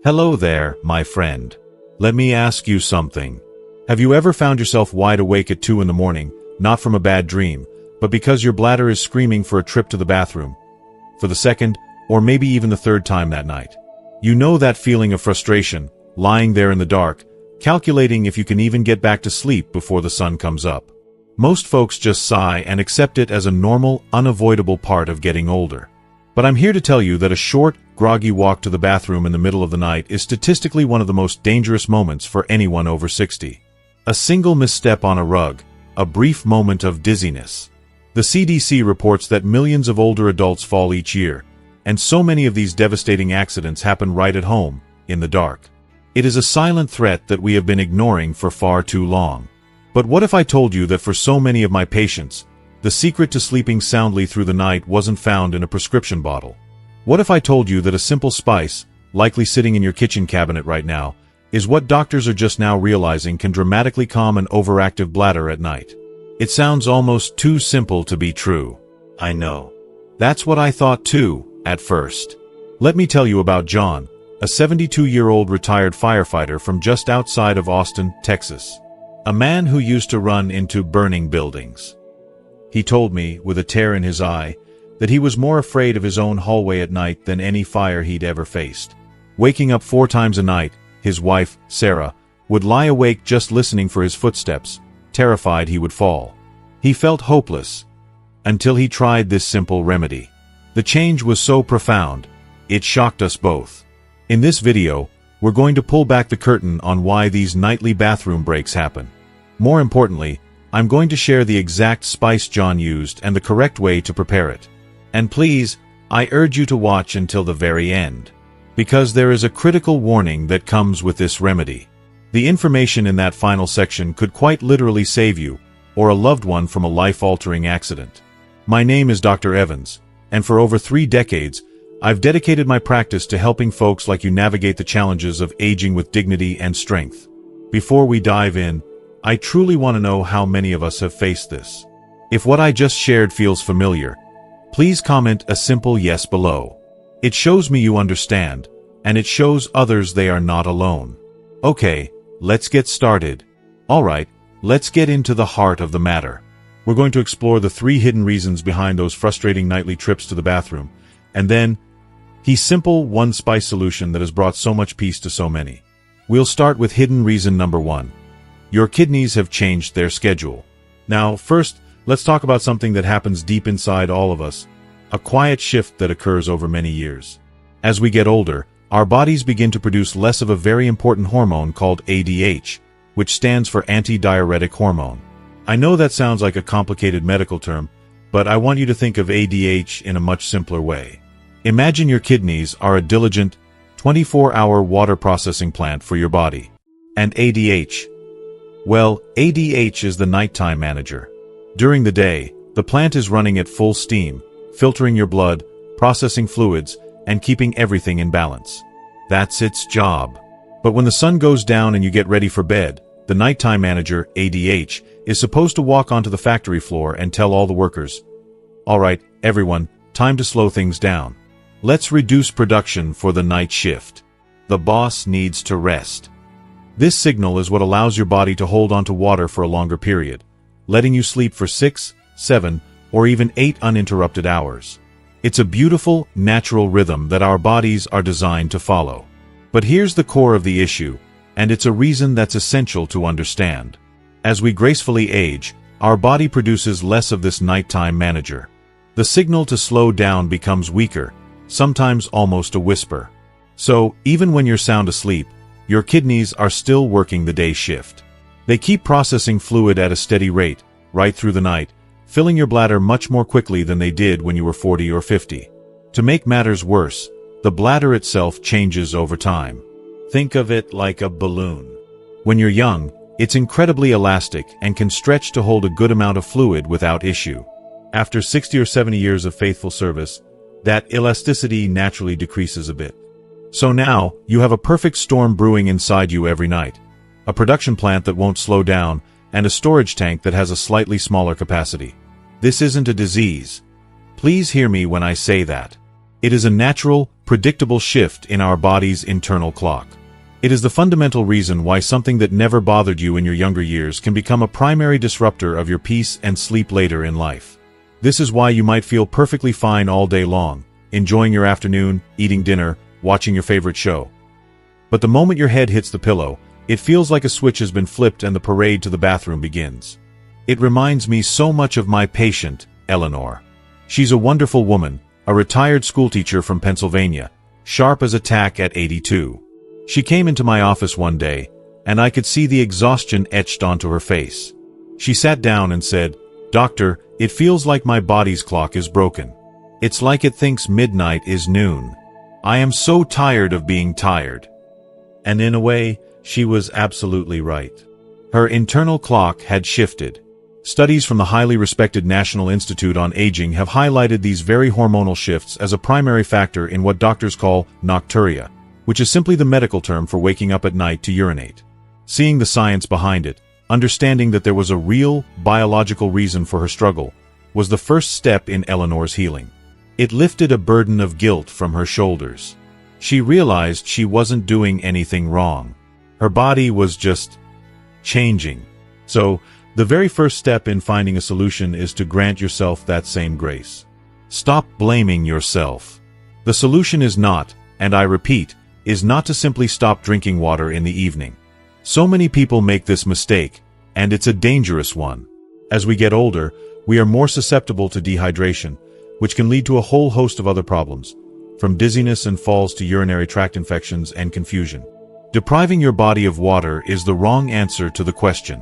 Hello there, my friend. Let me ask you something. Have you ever found yourself wide awake at 2 in the morning, not from a bad dream, but because your bladder is screaming for a trip to the bathroom? For the second, or maybe even the third time that night. You know that feeling of frustration, lying there in the dark, calculating if you can even get back to sleep before the sun comes up. Most folks just sigh and accept it as a normal, unavoidable part of getting older. But I'm here to tell you that a short, groggy walk to the bathroom in the middle of the night is statistically one of the most dangerous moments for anyone over 60. A single misstep on a rug, a brief moment of dizziness. The CDC reports that millions of older adults fall each year, and so many of these devastating accidents happen right at home, in the dark. It is a silent threat that we have been ignoring for far too long. But what if I told you that for so many of my patients, the secret to sleeping soundly through the night wasn't found in a prescription bottle? What if I told you that a simple spice, likely sitting in your kitchen cabinet right now, is what doctors are just now realizing can dramatically calm an overactive bladder at night? It sounds almost too simple to be true. I know. That's what I thought too, at first. Let me tell you about John, a 72-year-old retired firefighter from just outside of Austin, Texas. A man who used to run into burning buildings. He told me, with a tear in his eye, that he was more afraid of his own hallway at night than any fire he'd ever faced. Waking up 4 times a night, his wife, Sarah, would lie awake just listening for his footsteps, terrified he would fall. He felt hopeless, until he tried this simple remedy. The change was so profound, it shocked us both. In this video, we're going to pull back the curtain on why these nightly bathroom breaks happen. More importantly, I'm going to share the exact spice John used and the correct way to prepare it. And please, I urge you to watch until the very end, because there is a critical warning that comes with this remedy. The information in that final section could quite literally save you, or a loved one from a life-altering accident. My name is Dr. Evans, and for over 3 decades, I've dedicated my practice to helping folks like you navigate the challenges of aging with dignity and strength. Before we dive in, I truly want to know how many of us have faced this. If what I just shared feels familiar, please comment a simple yes below. It shows me you understand, and it shows others they are not alone. Okay, let's get started. Alright, let's get into the heart of the matter. We're going to explore the 3 hidden reasons behind those frustrating nightly trips to the bathroom, and then, his simple one spice solution that has brought so much peace to so many. We'll start with hidden reason number 1. Your kidneys have changed their schedule. Now, first, let's talk about something that happens deep inside all of us, a quiet shift that occurs over many years. As we get older, our bodies begin to produce less of a very important hormone called ADH, which stands for antidiuretic hormone. I know that sounds like a complicated medical term, but I want you to think of ADH in a much simpler way. Imagine your kidneys are a diligent, 24-hour water processing plant for your body. And ADH? Well, ADH is the nighttime manager. During the day, the plant is running at full steam, filtering your blood, processing fluids, and keeping everything in balance. That's its job. But when the sun goes down and you get ready for bed, the nighttime manager, ADH, is supposed to walk onto the factory floor and tell all the workers, "Alright, everyone, time to slow things down. Let's reduce production for the night shift. The boss needs to rest." This signal is what allows your body to hold onto water for a longer period, letting you sleep for 6, 7, or even 8 uninterrupted hours. It's a beautiful, natural rhythm that our bodies are designed to follow. But here's the core of the issue, and it's a reason that's essential to understand. As we gracefully age, our body produces less of this nighttime manager. The signal to slow down becomes weaker, sometimes almost a whisper. So, even when you're sound asleep, your kidneys are still working the day shift. They keep processing fluid at a steady rate, right through the night, filling your bladder much more quickly than they did when you were 40 or 50. To make matters worse, the bladder itself changes over time. Think of it like a balloon. When you're young, it's incredibly elastic and can stretch to hold a good amount of fluid without issue. After 60 or 70 years of faithful service, that elasticity naturally decreases a bit. So now, you have a perfect storm brewing inside you every night. A production plant that won't slow down, and a storage tank that has a slightly smaller capacity. This isn't a disease. Please hear me when I say that. It is a natural, predictable shift in our body's internal clock. It is the fundamental reason why something that never bothered you in your younger years can become a primary disruptor of your peace and sleep later in life. This is why you might feel perfectly fine all day long, enjoying your afternoon, eating dinner, watching your favorite show. But the moment your head hits the pillow, it feels like a switch has been flipped and the parade to the bathroom begins. It reminds me so much of my patient, Eleanor. She's a wonderful woman, a retired schoolteacher from Pennsylvania, sharp as a tack at 82. She came into my office one day, and I could see the exhaustion etched onto her face. She sat down and said, "Doctor, it feels like my body's clock is broken. It's like it thinks midnight is noon. I am so tired of being tired." And in a way, she was absolutely right. Her internal clock had shifted. Studies from the highly respected National Institute on Aging have highlighted these very hormonal shifts as a primary factor in what doctors call nocturia, which is simply the medical term for waking up at night to urinate. Seeing the science behind it, understanding that there was a real, biological reason for her struggle, was the first step in Eleanor's healing. It lifted a burden of guilt from her shoulders. She realized she wasn't doing anything wrong. Her body was just changing. So, the very first step in finding a solution is to grant yourself that same grace. Stop blaming yourself. The solution is not, and I repeat, is not to simply stop drinking water in the evening. So many people make this mistake, and it's a dangerous one. As we get older, we are more susceptible to dehydration, which can lead to a whole host of other problems, from dizziness and falls to urinary tract infections and confusion. Depriving your body of water is the wrong answer to the question.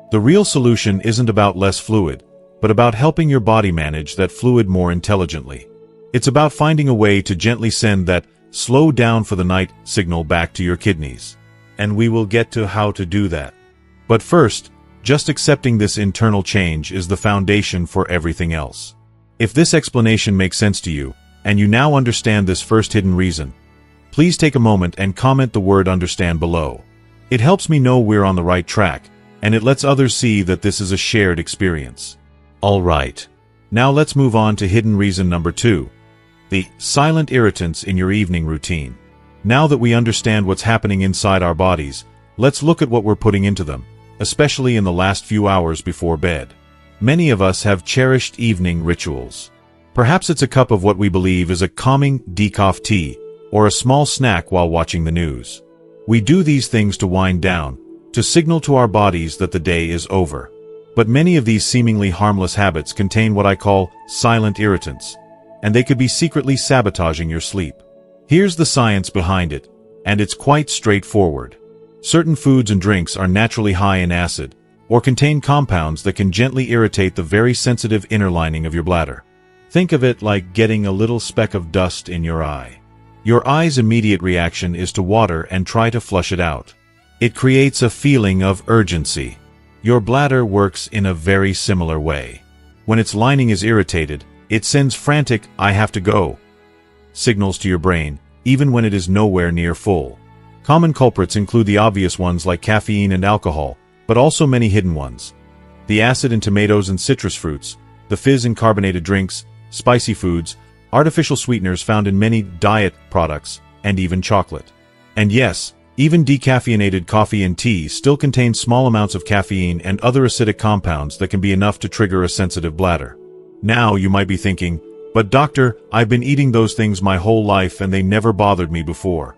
The real solution isn't about less fluid, but about helping your body manage that fluid more intelligently. It's about finding a way to gently send that "slow down for the night" signal back to your kidneys. And we will get to how to do that. But first, just accepting this internal change is the foundation for everything else. If this explanation makes sense to you, and you now understand this first hidden reason, please take a moment and comment the word "understand" below. It helps me know we're on the right track, and it lets others see that this is a shared experience. Alright, now let's move on to hidden reason number 2. The silent irritants in your evening routine. Now that we understand what's happening inside our bodies, let's look at what we're putting into them, especially in the last few hours before bed. Many of us have cherished evening rituals. Perhaps it's a cup of what we believe is a calming decaf tea, or a small snack while watching the news. We do these things to wind down, to signal to our bodies that the day is over. But many of these seemingly harmless habits contain what I call silent irritants, and they could be secretly sabotaging your sleep. Here's the science behind it, and it's quite straightforward. Certain foods and drinks are naturally high in acid, or contain compounds that can gently irritate the very sensitive inner lining of your bladder. Think of it like getting a little speck of dust in your eye. Your eye's immediate reaction is to water and try to flush it out. It creates a feeling of urgency. Your bladder works in a very similar way. When its lining is irritated, it sends frantic "I have to go" signals to your brain, even when it is nowhere near full. Common culprits include the obvious ones like caffeine and alcohol, but also many hidden ones. The acid in tomatoes and citrus fruits, the fizz in carbonated drinks, spicy foods, artificial sweeteners found in many diet products, and even chocolate. And yes, even decaffeinated coffee and tea still contain small amounts of caffeine and other acidic compounds that can be enough to trigger a sensitive bladder. Now you might be thinking, "But doctor, I've been eating those things my whole life and they never bothered me before."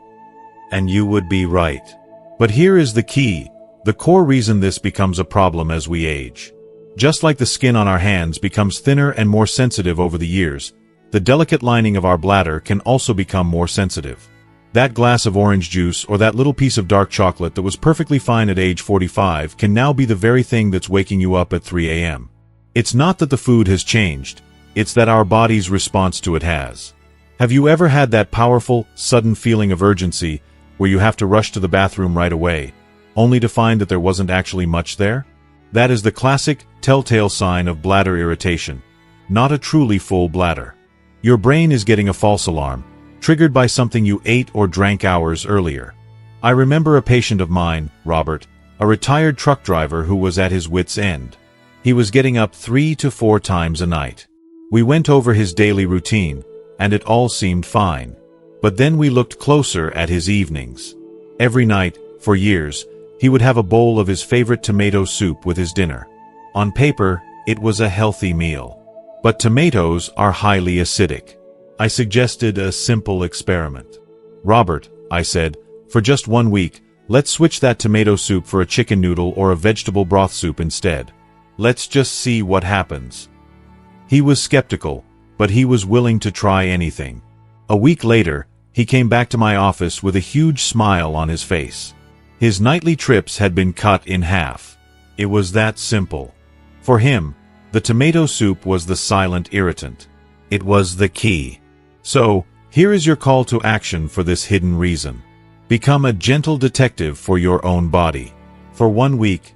And you would be right. But here is the key, the core reason this becomes a problem as we age. Just like the skin on our hands becomes thinner and more sensitive over the years, the delicate lining of our bladder can also become more sensitive. That glass of orange juice or that little piece of dark chocolate that was perfectly fine at age 45 can now be the very thing that's waking you up at 3 a.m. It's not that the food has changed, it's that our body's response to it has. Have you ever had that powerful, sudden feeling of urgency where you have to rush to the bathroom right away, only to find that there wasn't actually much there? That is the classic, telltale sign of bladder irritation, not a truly full bladder. Your brain is getting a false alarm, triggered by something you ate or drank hours earlier. I remember a patient of mine, Robert, a retired truck driver who was at his wit's end. He was getting up 3 to 4 times a night. We went over his daily routine, and it all seemed fine. But then we looked closer at his evenings. Every night, for years, he would have a bowl of his favorite tomato soup with his dinner. On paper, it was a healthy meal. But tomatoes are highly acidic. I suggested a simple experiment. "Robert," I said, "for just 1 week, let's switch that tomato soup for a chicken noodle or a vegetable broth soup instead. Let's just see what happens." He was skeptical, but he was willing to try anything. A week later, he came back to my office with a huge smile on his face. His nightly trips had been cut in half. It was that simple. For him, the tomato soup was the silent irritant. It was the key. So, here is your call to action for this hidden reason. Become a gentle detective for your own body. For 1 week,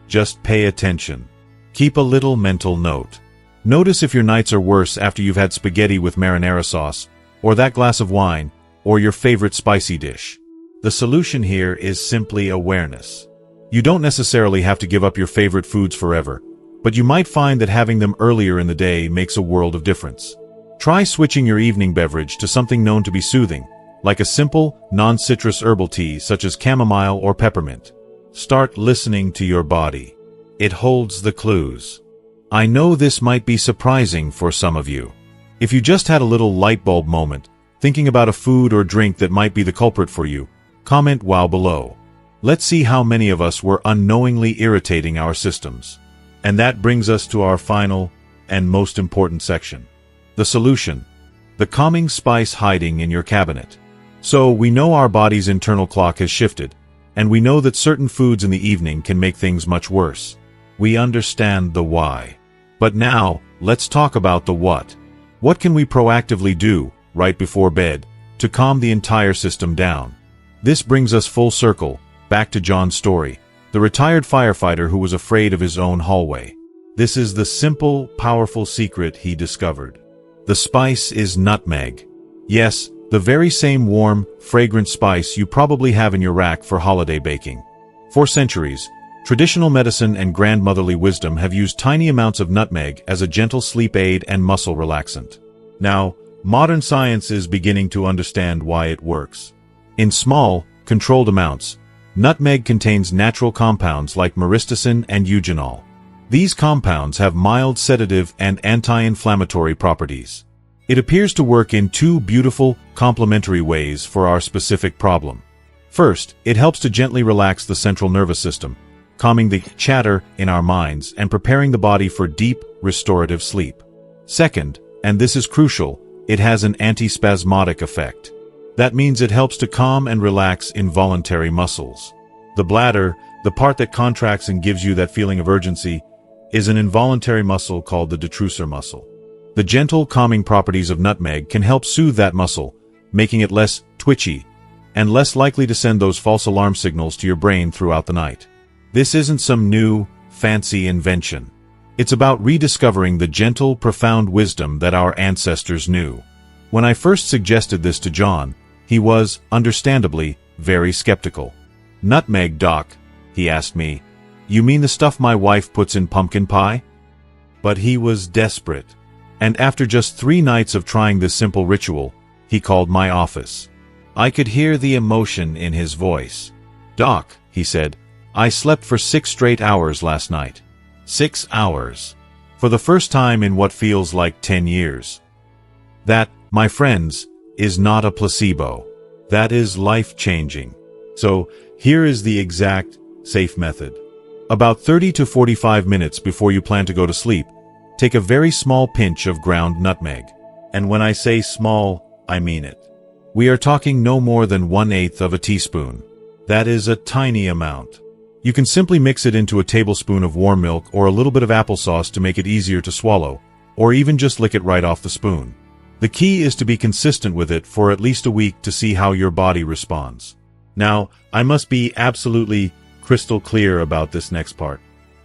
just pay attention. Keep a little mental note. Notice if your nights are worse after you've had spaghetti with marinara sauce, or that glass of wine, or your favorite spicy dish. The solution here is simply awareness. You don't necessarily have to give up your favorite foods forever, but you might find that having them earlier in the day makes a world of difference. Try switching your evening beverage to something known to be soothing, like a simple, non-citrus herbal tea such as chamomile or peppermint. Start listening to your body. It holds the clues. I know this might be surprising for some of you. If you just had a little light bulb moment, thinking about a food or drink that might be the culprit for you, comment "wow" below. Let's see how many of us were unknowingly irritating our systems. And that brings us to our final and most important section. The solution. The calming spice hiding in your cabinet. So, we know our body's internal clock has shifted, and we know that certain foods in the evening can make things much worse. We understand the why. But now, let's talk about the what. What can we proactively do, right before bed, to calm the entire system down? This brings us full circle, back to John's story, the retired firefighter who was afraid of his own hallway. This is the simple, powerful secret he discovered. The spice is nutmeg. Yes, the very same warm, fragrant spice you probably have in your rack for holiday baking. For centuries, traditional medicine and grandmotherly wisdom have used tiny amounts of nutmeg as a gentle sleep aid and muscle relaxant. Now, modern science is beginning to understand why it works. In small, controlled amounts, nutmeg contains natural compounds like myristicin and eugenol. These compounds have mild sedative and anti-inflammatory properties. It appears to work in 2 beautiful, complementary ways for our specific problem. First, it helps to gently relax the central nervous system, calming the chatter in our minds and preparing the body for deep, restorative sleep. Second, and this is crucial, it has an antispasmodic effect. That means it helps to calm and relax involuntary muscles. The bladder, the part that contracts and gives you that feeling of urgency, is an involuntary muscle called the detrusor muscle. The gentle, calming properties of nutmeg can help soothe that muscle, making it less twitchy and less likely to send those false alarm signals to your brain throughout the night. This isn't some new, fancy invention. It's about rediscovering the gentle, profound wisdom that our ancestors knew. When I first suggested this to John, he was, understandably, very skeptical. "Nutmeg, Doc," he asked me. "You mean the stuff my wife puts in pumpkin pie?" But he was desperate. And after just 3 nights of trying this simple ritual, he called my office. I could hear the emotion in his voice. "Doc," he said, "I slept for 6 straight hours last night. 6 hours. For the first time in what feels like 10 years. That, my friends, is not a placebo. That is life-changing." So, here is the exact, safe method. About 30 to 45 minutes before you plan to go to sleep, take a very small pinch of ground nutmeg. And when I say small, I mean it. We are talking no more than 1/8 of a teaspoon. That is a tiny amount. You can simply mix it into a tablespoon of warm milk or a little bit of applesauce to make it easier to swallow, or even just lick it right off the spoon. The key is to be consistent with it for at least a week to see how your body responds. Now, I must be absolutely crystal clear about this next part.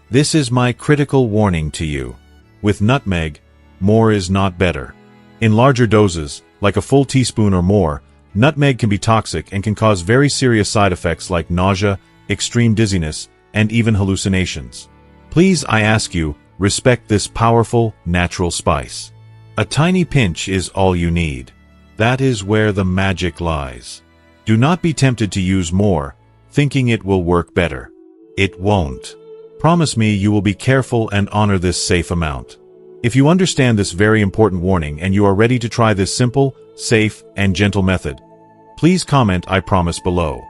This is my critical warning to you. With nutmeg, more is not better. In larger doses, like a full teaspoon or more, nutmeg can be toxic and can cause very serious side effects like nausea, extreme dizziness, and even hallucinations. Please, I ask you, respect this powerful, natural spice. A tiny pinch is all you need. That is where the magic lies. Do not be tempted to use more, thinking it will work better. It won't. Promise me you will be careful and honor this safe amount. If you understand this very important warning and you are ready to try this simple, safe, and gentle method, please comment "I promise" below.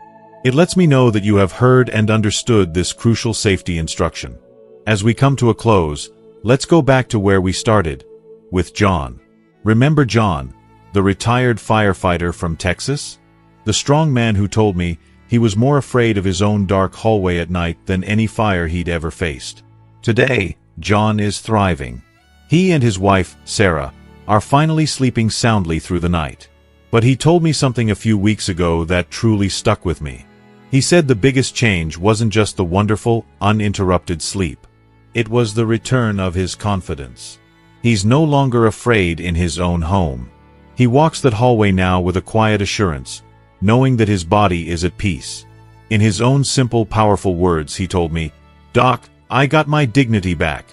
It lets me know that you have heard and understood this crucial safety instruction. As we come to a close, let's go back to where we started, with John. Remember John, the retired firefighter from Texas? The strong man who told me he was more afraid of his own dark hallway at night than any fire he'd ever faced. Today, John is thriving. He and his wife, Sarah, are finally sleeping soundly through the night. But he told me something a few weeks ago that truly stuck with me. He said the biggest change wasn't just the wonderful, uninterrupted sleep. It was the return of his confidence. He's no longer afraid in his own home. He walks that hallway now with a quiet assurance, knowing that his body is at peace. In his own simple, powerful words, he told me, "Doc, I got my dignity back."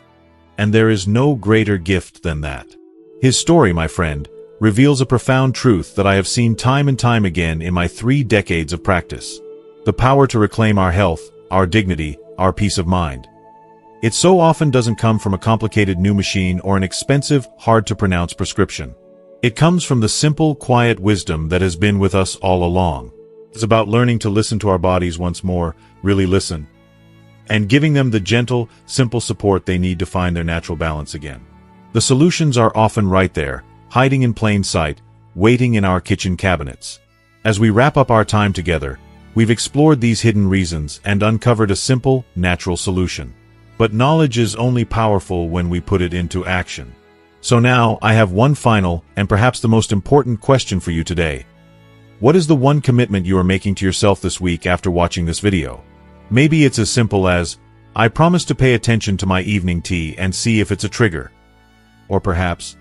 And there is no greater gift than that. His story, my friend, reveals a profound truth that I have seen time and time again in my 3 decades of practice. The power to reclaim our health, our dignity, our peace of mind. It so often doesn't come from a complicated new machine or an expensive, hard-to-pronounce prescription. It comes from the simple, quiet wisdom that has been with us all along. It's about learning to listen to our bodies once more, really listen, and giving them the gentle, simple support they need to find their natural balance again. The solutions are often right there, hiding in plain sight, waiting in our kitchen cabinets. As we wrap up our time together, we've explored these hidden reasons and uncovered a simple, natural solution. But knowledge is only powerful when we put it into action. So now, I have one final, and perhaps the most important question for you today. What is the one commitment you are making to yourself this week after watching this video? Maybe it's as simple as, "I promise to pay attention to my evening tea and see if it's a trigger." Or perhaps,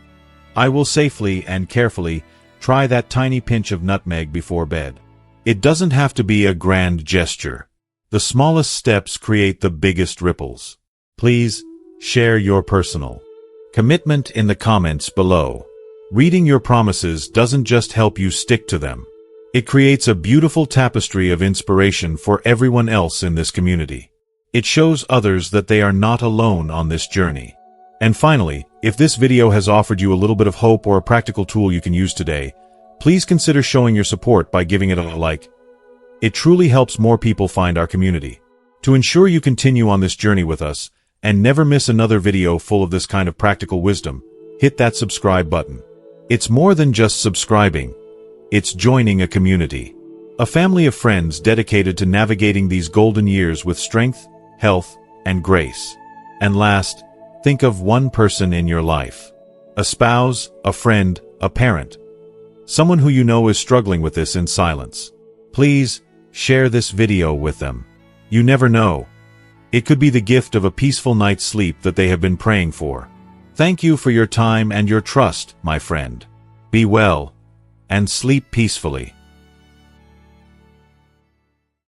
"I will safely and carefully try that tiny pinch of nutmeg before bed." It doesn't have to be a grand gesture. The smallest steps create the biggest ripples. Please, share your personal commitment in the comments below. Reading your promises doesn't just help you stick to them. It creates a beautiful tapestry of inspiration for everyone else in this community. It shows others that they are not alone on this journey. And finally, if this video has offered you a little bit of hope or a practical tool you can use today, please consider showing your support by giving it a like. It truly helps more people find our community. To ensure you continue on this journey with us, and never miss another video full of this kind of practical wisdom, hit that subscribe button. It's more than just subscribing. It's joining a community. A family of friends dedicated to navigating these golden years with strength, health, and grace. And last, think of one person in your life. A spouse, a friend, a parent. Someone who you know is struggling with this in silence. Please, share this video with them. You never know. It could be the gift of a peaceful night's sleep that they have been praying for. Thank you for your time and your trust, my friend. Be well, and sleep peacefully.